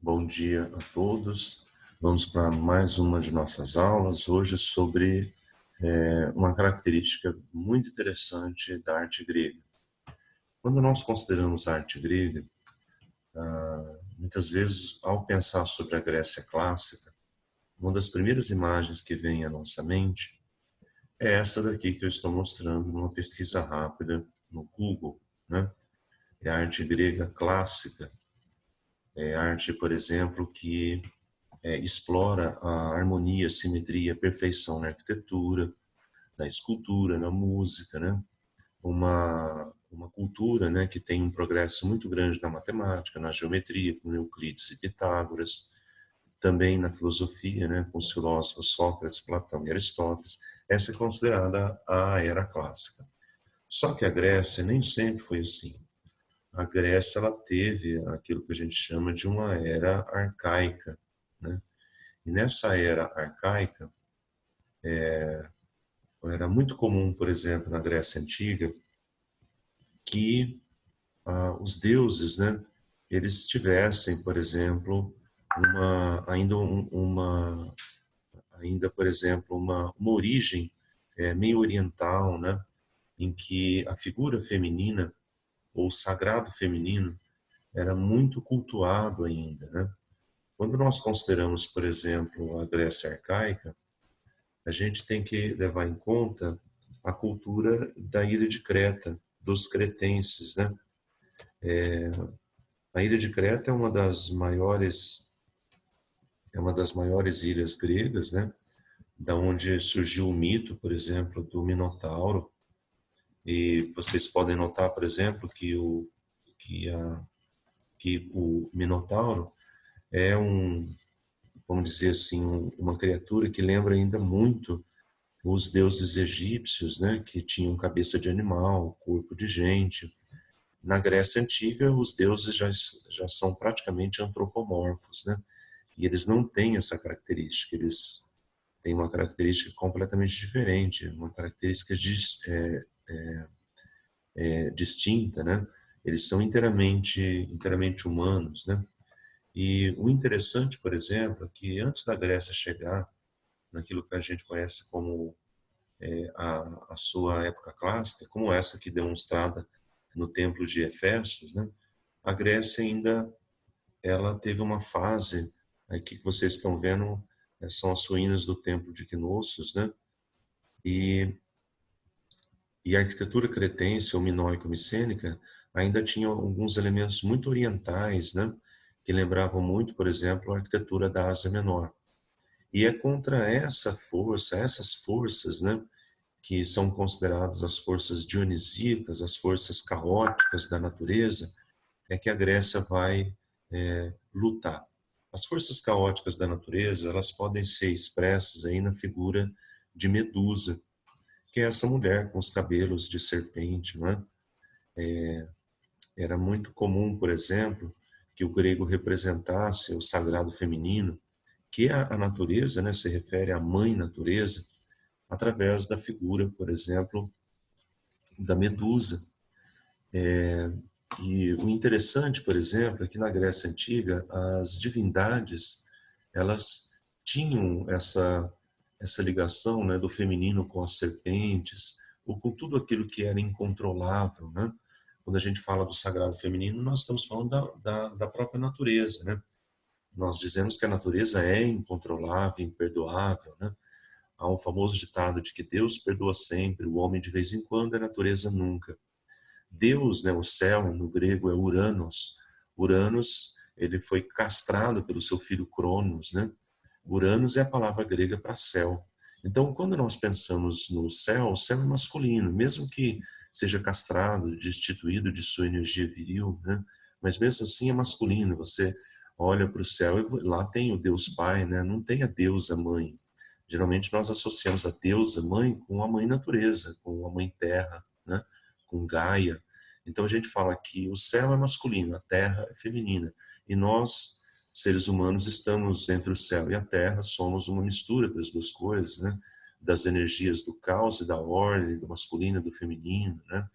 Bom dia a todos. Vamos para mais uma de nossas aulas, hoje sobre uma característica muito interessante da arte grega. Quando nós consideramos a arte grega, muitas vezes, ao pensar sobre a Grécia clássica, uma das primeiras imagens que vem à nossa mente é essa daqui que eu estou mostrando numa pesquisa rápida no Google, né? É a arte grega clássica. É arte, por exemplo, que explora a harmonia, simetria, perfeição na arquitetura, na escultura, na música, né? Uma cultura, né, que tem um progresso muito grande na matemática, na geometria, com Euclides e Pitágoras, também na filosofia, né, com os filósofos Sócrates, Platão e Aristóteles. Essa é considerada a era clássica. Só que a Grécia nem sempre foi assim. A Grécia ela teve aquilo que a gente chama de uma era arcaica, né? E nessa era arcaica, era muito comum, por exemplo, na Grécia Antiga, que os deuses, né, eles tivessem, por exemplo, ainda, por exemplo, uma origem meio oriental, né, em que a figura feminina ou o sagrado feminino era muito cultuado ainda, né? Quando nós consideramos, por exemplo, a Grécia arcaica, a gente tem que levar em conta a cultura da ilha de Creta, dos cretenses, né? A ilha de Creta é uma das maiores ilhas gregas, né? Da onde surgiu o mito, por exemplo, do Minotauro. E vocês podem notar, por exemplo, que o Minotauro é vamos dizer assim, uma criatura que lembra ainda muito os deuses egípcios, né, que tinham cabeça de animal, corpo de gente. Na Grécia Antiga, os deuses já são praticamente antropomorfos, né? E eles não têm essa característica, eles têm uma característica completamente diferente, uma característica distinta, né? Eles são inteiramente humanos, né? E o interessante, por exemplo, é que antes da Grécia chegar naquilo que a gente conhece como a sua época clássica, como essa aqui demonstrada no Templo de Efésios, né? A Grécia ainda ela teve uma fase, aqui que vocês estão vendo, são as ruínas do Templo de Knossos, né? E, e a arquitetura cretense ou minoico-micênica ainda tinha alguns elementos muito orientais, né? Que lembravam muito, por exemplo, a arquitetura da Ásia Menor. E é contra essas forças, né? Que são consideradas as forças dionisíacas, as forças caóticas da natureza, é que a Grécia vai lutar. As forças caóticas da natureza, elas podem ser expressas aí na figura de Medusa, que é essa mulher com os cabelos de serpente, não é? Era muito comum, por exemplo, que o grego representasse o sagrado feminino, que a natureza, né, se refere à mãe natureza, através da figura, por exemplo, da Medusa. E o interessante, por exemplo, é que na Grécia Antiga, as divindades, elas tinham essa ligação, né, do feminino com as serpentes, ou com tudo aquilo que era incontrolável, né? Quando a gente fala do sagrado feminino, nós estamos falando da própria natureza, né? Nós dizemos que a natureza é incontrolável, imperdoável, né? Há um famoso ditado de que Deus perdoa sempre, o homem de vez em quando, a natureza nunca. Deus, né, o céu, no grego é Uranos. Uranos, ele foi castrado pelo seu filho Cronos, né? Uranos é a palavra grega para céu. Então, quando nós pensamos no céu, o céu é masculino, mesmo que seja castrado, destituído de sua energia viril, né? Mas mesmo assim é masculino. Você olha para o céu e lá tem o Deus Pai, né? Não tem a deusa mãe. Geralmente nós associamos a deusa mãe com a mãe natureza, com a mãe terra, né? Com Gaia. Então a gente fala que o céu é masculino, a terra é feminina. E nós, seres humanos, estamos entre o céu e a terra, somos uma mistura das duas coisas, né? Das energias do caos e da ordem, do masculino e do feminino, né?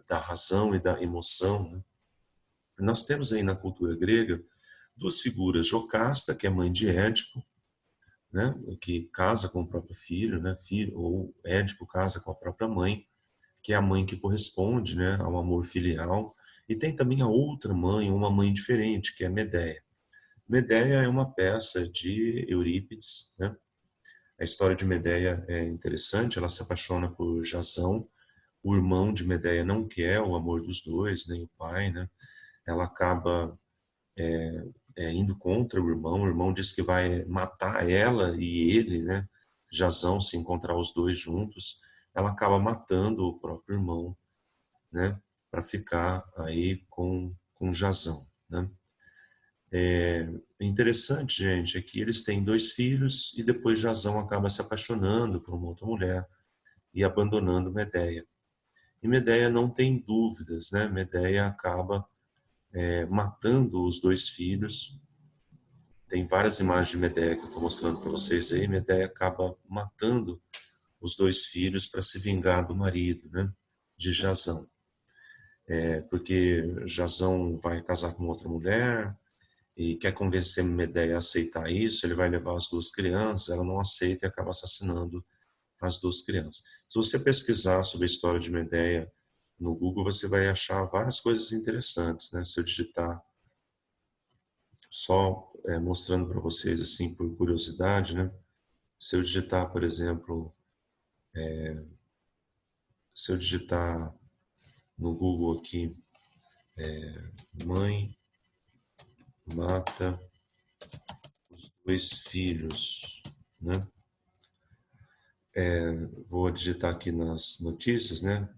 Da razão e da emoção, né? Nós temos aí na cultura grega duas figuras, Jocasta, que é mãe de Édipo, né, que casa com o próprio filho, né, ou Édipo casa com a própria mãe, que é a mãe que corresponde, né, ao amor filial, e tem também a outra mãe, uma mãe diferente, que é Medeia. Medeia é uma peça de Eurípides, né? A história de Medeia é interessante, ela se apaixona por Jasão, o irmão de Medeia não quer o amor dos dois, nem o pai, né? Ela acaba indo contra o irmão diz que vai matar ela e ele, né? Jasão, se encontrar os dois juntos, ela acaba matando o próprio irmão, né? Para ficar aí com Jasão, né? É interessante, gente, é que eles têm dois filhos e depois Jasão acaba se apaixonando por uma outra mulher e abandonando Medeia. E Medeia não tem dúvidas, né? Medeia acaba matando os dois filhos. Tem várias imagens de Medeia que eu estou mostrando para vocês aí. Medeia acaba matando os dois filhos para se vingar do marido, né? De Jasão. Porque Jasão vai casar com outra mulher e quer convencer Medeia a aceitar isso. Ele vai levar as duas crianças, ela não aceita e acaba assassinando as duas crianças. Se você pesquisar sobre a história de Medeia no Google, você vai achar várias coisas interessantes, né? Se eu digitar, só mostrando para vocês assim por curiosidade, né? Se eu digitar, por exemplo, se eu digitar no Google aqui, mãe mata os dois filhos, né? Vou digitar aqui nas notícias, né?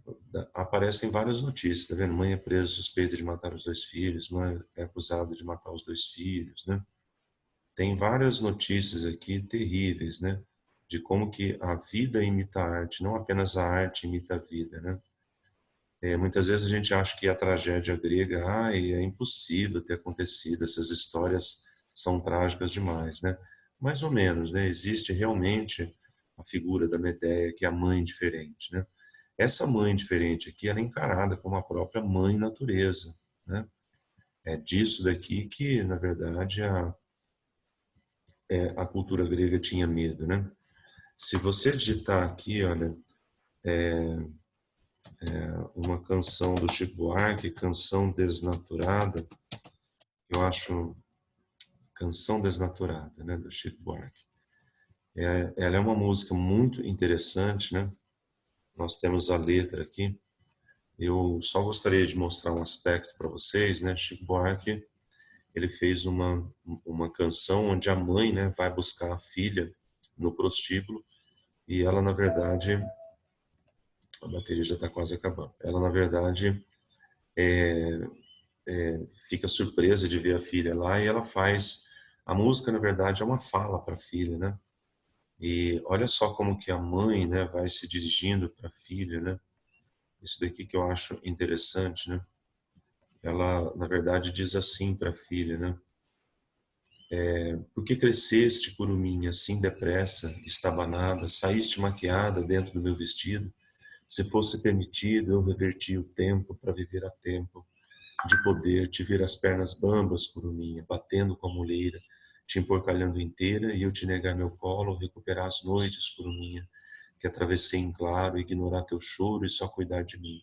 Aparecem várias notícias, tá vendo? Mãe é presa suspeita de matar os dois filhos, mãe é acusada de matar os dois filhos, né? Tem várias notícias aqui terríveis, né? De como que a vida imita a arte, não apenas a arte imita a vida, né? Muitas vezes a gente acha que a tragédia grega, é impossível ter acontecido, essas histórias são trágicas demais, né? Mais ou menos, né? Existe realmente a figura da Medeia, que é a mãe diferente, né? Essa mãe diferente aqui, ela é encarada como a própria mãe natureza, né? É disso daqui que, na verdade, a cultura grega tinha medo, né? Se você digitar aqui, olha, uma canção do Chico Buarque, Canção Desnaturada, eu acho Canção Desnaturada, né, do Chico Buarque. Ela é uma música muito interessante, né? Nós temos a letra aqui. Eu só gostaria de mostrar um aspecto para vocês, né? Chico Buarque, ele fez uma canção onde a mãe, né, vai buscar a filha no prostíbulo e ela, na verdade, a bateria já está quase acabando. Ela, na verdade, fica surpresa de ver a filha lá e ela faz. A música, na verdade, é uma fala para a filha, né? E olha só como que a mãe, né, vai se dirigindo para a filha, né? Isso daqui que eu acho interessante, né? Ela, na verdade, diz assim para a filha, né? Por que cresceste, curuminha, assim depressa, estabanada, saíste maquiada dentro do meu vestido? Se fosse permitido, eu revertia o tempo para viver a tempo de poder te ver as pernas bambas, curuminha, batendo com a mulheira, te emporcalhando inteira e eu te negar meu colo, recuperar as noites, curuminha, que atravessei em claro, ignorar teu choro e só cuidar de mim.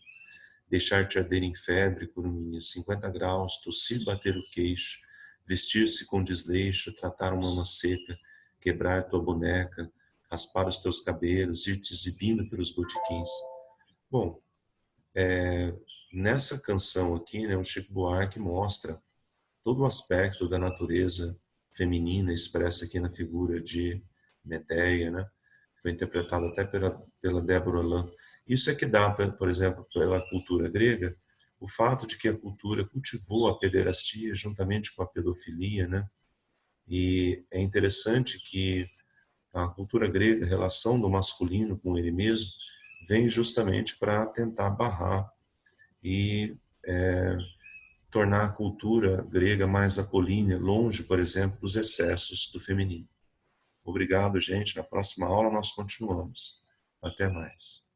Deixar-te arder em febre, curuminha, 50 graus, tossir, bater o queixo, vestir-se com desleixo, tratar uma mama seca, quebrar tua boneca, raspar os teus cabelos, ir te exibindo pelos botequins. Bom, nessa canção aqui, né, o Chico Buarque mostra todo o aspecto da natureza feminina expressa aqui na figura de Medeia, né? Foi interpretada até pela Débora Lã. Isso é que dá, por exemplo, pela cultura grega, o fato de que a cultura cultivou a pederastia juntamente com a pedofilia, né? E é interessante que a cultura grega, a relação do masculino com ele mesmo, vem justamente para tentar barrar e tornar a cultura grega mais apolínea, longe, por exemplo, dos excessos do feminino. Obrigado, gente. Na próxima aula nós continuamos. Até mais.